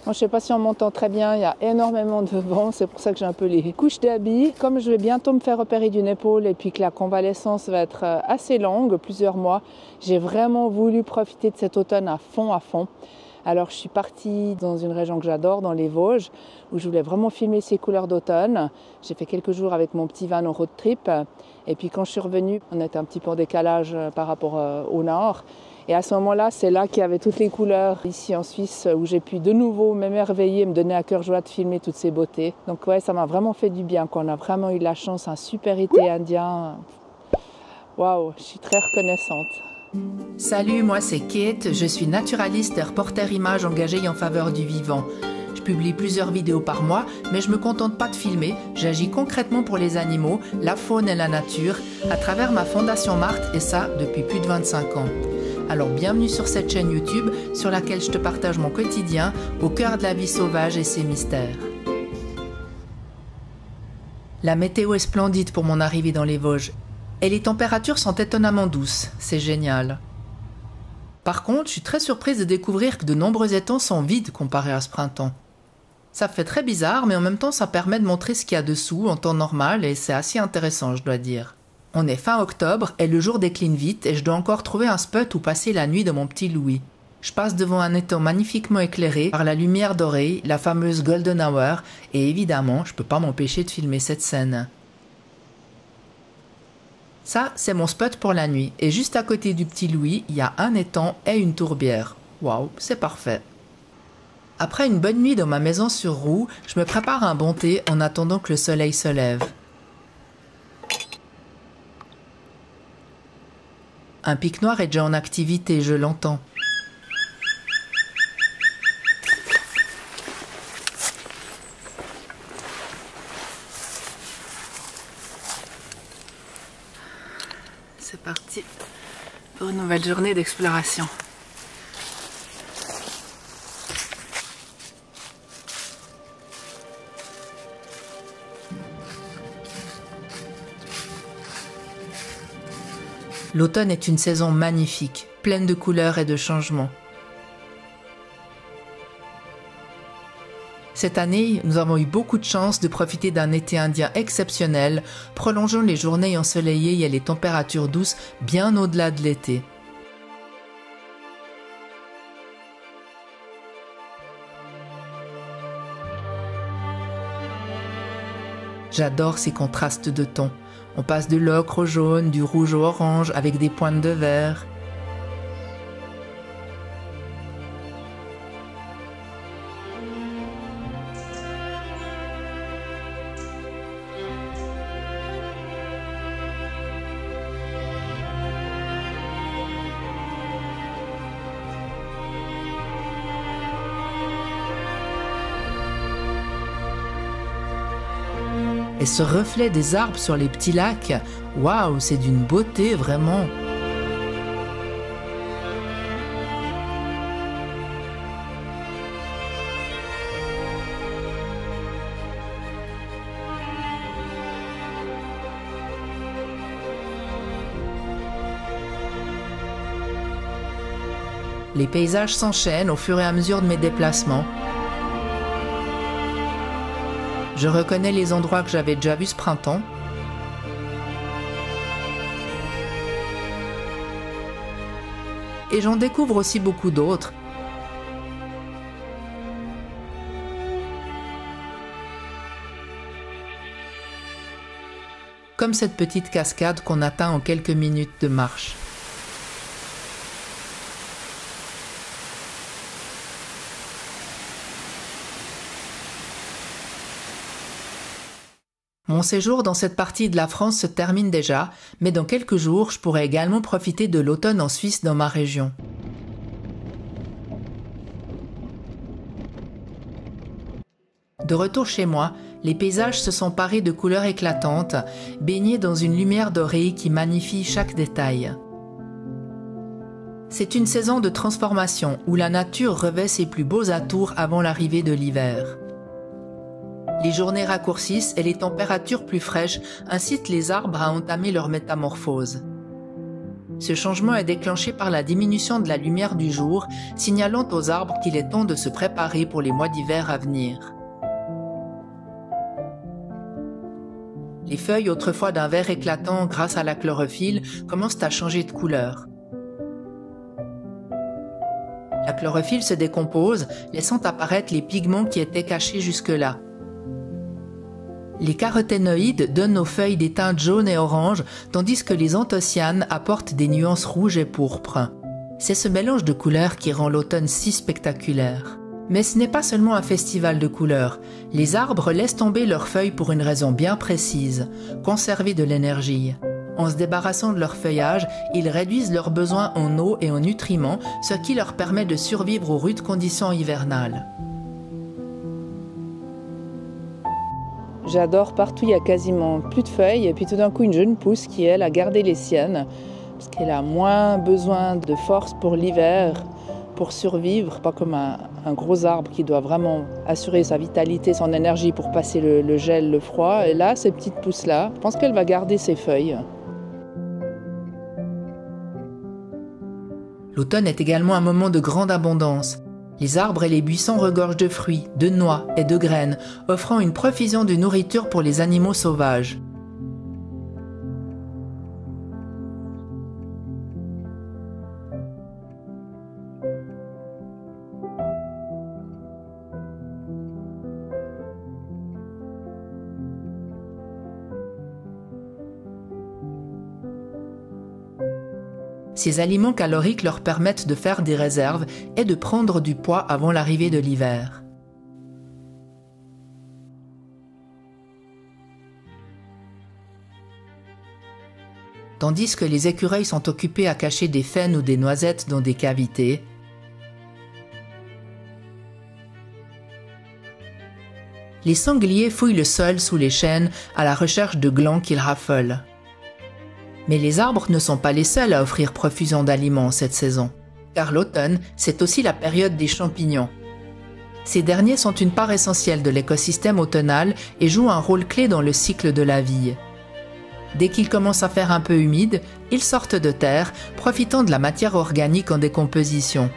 Moi, je ne sais pas si on m'entend très bien, il y a énormément de vent, c'est pour ça que j'ai un peu les couches d'habits. Comme je vais bientôt me faire opérer d'une épaule et puis que la convalescence va être assez longue, plusieurs mois, j'ai vraiment voulu profiter de cet automne à fond, à fond. Alors, je suis partie dans une région que j'adore, dans les Vosges, où je voulais vraiment filmer ces couleurs d'automne. J'ai fait quelques jours avec mon petit van en road trip. Et puis, quand je suis revenue, on était un petit peu en décalage par rapport au nord. Et à ce moment-là, c'est là qu'il y avait toutes les couleurs ici en Suisse, où j'ai pu de nouveau m'émerveiller, me donner à cœur joie de filmer toutes ces beautés. Donc ouais, ça m'a vraiment fait du bien. On a vraiment eu de la chance, un super été indien. Waouh, je suis très reconnaissante. Salut, moi c'est Kate, je suis naturaliste et reporter image engagée en faveur du vivant. Je publie plusieurs vidéos par mois, mais je me contente pas de filmer, j'agis concrètement pour les animaux, la faune et la nature, à travers ma fondation Marthe, et ça depuis plus de 25 ans. Alors bienvenue sur cette chaîne YouTube sur laquelle je te partage mon quotidien au cœur de la vie sauvage et ses mystères. La météo est splendide pour mon arrivée dans les Vosges et les températures sont étonnamment douces, c'est génial. Par contre, je suis très surprise de découvrir que de nombreux étangs sont vides comparés à ce printemps. Ça fait très bizarre, mais en même temps ça permet de montrer ce qu'il y a dessous en temps normal et c'est assez intéressant, je dois dire. On est fin octobre et le jour décline vite et je dois encore trouver un spot où passer la nuit de mon petit Louis. Je passe devant un étang magnifiquement éclairé par la lumière dorée, la fameuse Golden Hour, et évidemment, je peux pas m'empêcher de filmer cette scène. Ça, c'est mon spot pour la nuit, et juste à côté du petit Louis, il y a un étang et une tourbière. Waouh, c'est parfait. Après une bonne nuit dans ma maison sur roue, je me prépare un bon thé en attendant que le soleil se lève. Un pic noir est déjà en activité, je l'entends. C'est parti pour une nouvelle journée d'exploration. L'automne est une saison magnifique, pleine de couleurs et de changements. Cette année, nous avons eu beaucoup de chance de profiter d'un été indien exceptionnel, prolongeant les journées ensoleillées et les températures douces bien au-delà de l'été. J'adore ces contrastes de tons. On passe de l'ocre au jaune, du rouge au orange, avec des pointes de vert. Et ce reflet des arbres sur les petits lacs, waouh, c'est d'une beauté vraiment. Les paysages s'enchaînent au fur et à mesure de mes déplacements. Je reconnais les endroits que j'avais déjà vus ce printemps. Et j'en découvre aussi beaucoup d'autres. Comme cette petite cascade qu'on atteint en quelques minutes de marche. Mon séjour dans cette partie de la France se termine déjà, mais dans quelques jours, je pourrai également profiter de l'automne en Suisse dans ma région. De retour chez moi, les paysages se sont parés de couleurs éclatantes, baignés dans une lumière dorée qui magnifie chaque détail. C'est une saison de transformation où la nature revêt ses plus beaux atours avant l'arrivée de l'hiver. Les journées raccourcissent et les températures plus fraîches incitent les arbres à entamer leur métamorphose. Ce changement est déclenché par la diminution de la lumière du jour, signalant aux arbres qu'il est temps de se préparer pour les mois d'hiver à venir. Les feuilles, autrefois d'un vert éclatant grâce à la chlorophylle, commencent à changer de couleur. La chlorophylle se décompose, laissant apparaître les pigments qui étaient cachés jusque-là. Les caroténoïdes donnent aux feuilles des teintes jaunes et oranges, tandis que les anthocyanes apportent des nuances rouges et pourpres. C'est ce mélange de couleurs qui rend l'automne si spectaculaire. Mais ce n'est pas seulement un festival de couleurs. Les arbres laissent tomber leurs feuilles pour une raison bien précise, conserver de l'énergie. En se débarrassant de leur feuillage, ils réduisent leurs besoins en eau et en nutriments, ce qui leur permet de survivre aux rudes conditions hivernales. J'adore, partout il y a quasiment plus de feuilles et puis tout d'un coup une jeune pousse qui elle a gardé les siennes parce qu'elle a moins besoin de force pour l'hiver, pour survivre, pas comme un gros arbre qui doit vraiment assurer sa vitalité, son énergie pour passer le gel, le froid. Et là, ces petites pousses-là, je pense qu'elle va garder ses feuilles. L'automne est également un moment de grande abondance. Les arbres et les buissons regorgent de fruits, de noix et de graines, offrant une profusion de nourriture pour les animaux sauvages. Ces aliments caloriques leur permettent de faire des réserves et de prendre du poids avant l'arrivée de l'hiver. Tandis que les écureuils sont occupés à cacher des faînes ou des noisettes dans des cavités, les sangliers fouillent le sol sous les chênes à la recherche de glands qu'ils raffolent. Mais les arbres ne sont pas les seuls à offrir profusion d'aliments cette saison, car l'automne, c'est aussi la période des champignons. Ces derniers sont une part essentielle de l'écosystème automnal et jouent un rôle clé dans le cycle de la vie. Dès qu'ils commencent à faire un peu humide, ils sortent de terre, profitant de la matière organique en décomposition.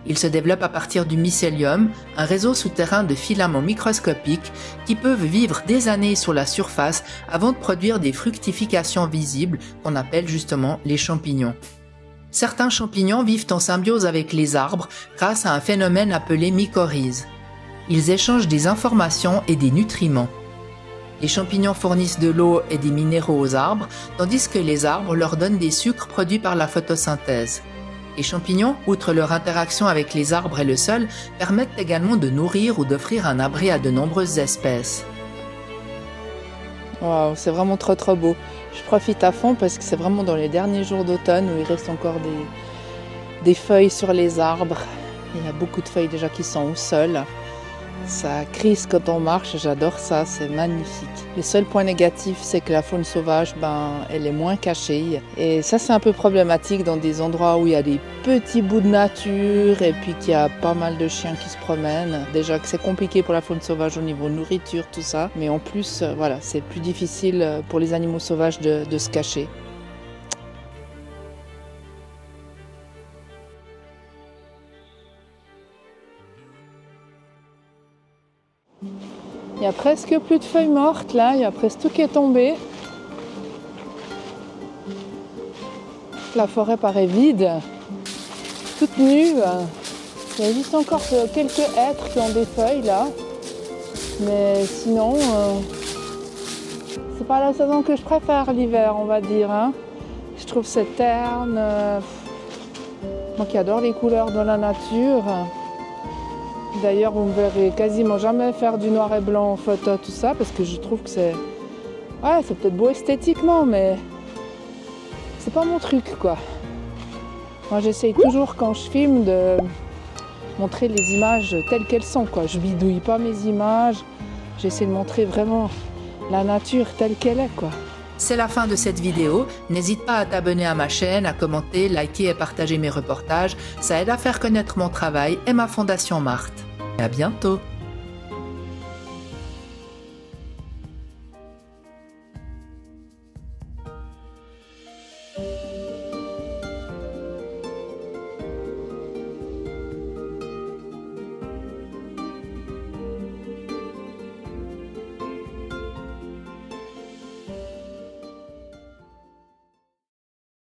Ils se développent à partir du mycélium, un réseau souterrain de filaments microscopiques qui peuvent vivre des années sur la surface avant de produire des fructifications visibles qu'on appelle justement les champignons. Certains champignons vivent en symbiose avec les arbres grâce à un phénomène appelé mycorhize. Ils échangent des informations et des nutriments. Les champignons fournissent de l'eau et des minéraux aux arbres, tandis que les arbres leur donnent des sucres produits par la photosynthèse. Les champignons, outre leur interaction avec les arbres et le sol, permettent également de nourrir ou d'offrir un abri à de nombreuses espèces. Waouh, c'est vraiment trop beau. Je profite à fond parce que c'est vraiment dans les derniers jours d'automne où il reste encore des feuilles sur les arbres. Il y a beaucoup de feuilles déjà qui sont au sol. Ça crisse quand on marche, j'adore ça, c'est magnifique. Le seul point négatif, c'est que la faune sauvage, elle est moins cachée. Et ça, c'est un peu problématique dans des endroits où il y a des petits bouts de nature et puis qu'il y a pas mal de chiens qui se promènent. Déjà que c'est compliqué pour la faune sauvage au niveau nourriture, tout ça. Mais en plus, voilà, c'est plus difficile pour les animaux sauvages de se cacher. Il y a presque plus de feuilles mortes là, il y a presque tout qui est tombé. La forêt paraît vide, toute nue. Il y a juste encore quelques hêtres qui ont des feuilles là. Mais sinon, c'est pas la saison que je préfère, l'hiver, on va dire. Je trouve c'est terne. Moi qui adore les couleurs de la nature. D'ailleurs, vous me verrez quasiment jamais faire du noir et blanc en photo, tout ça, parce que je trouve que c'est... Ouais, c'est peut-être beau esthétiquement, mais c'est pas mon truc, quoi. Moi, j'essaye toujours, quand je filme, de montrer les images telles qu'elles sont, quoi. Je bidouille pas mes images, j'essaie de montrer vraiment la nature telle qu'elle est, quoi. C'est la fin de cette vidéo. N'hésite pas à t'abonner à ma chaîne, à commenter, liker et partager mes reportages. Ça aide à faire connaître mon travail et ma fondation Marthe. À bientôt!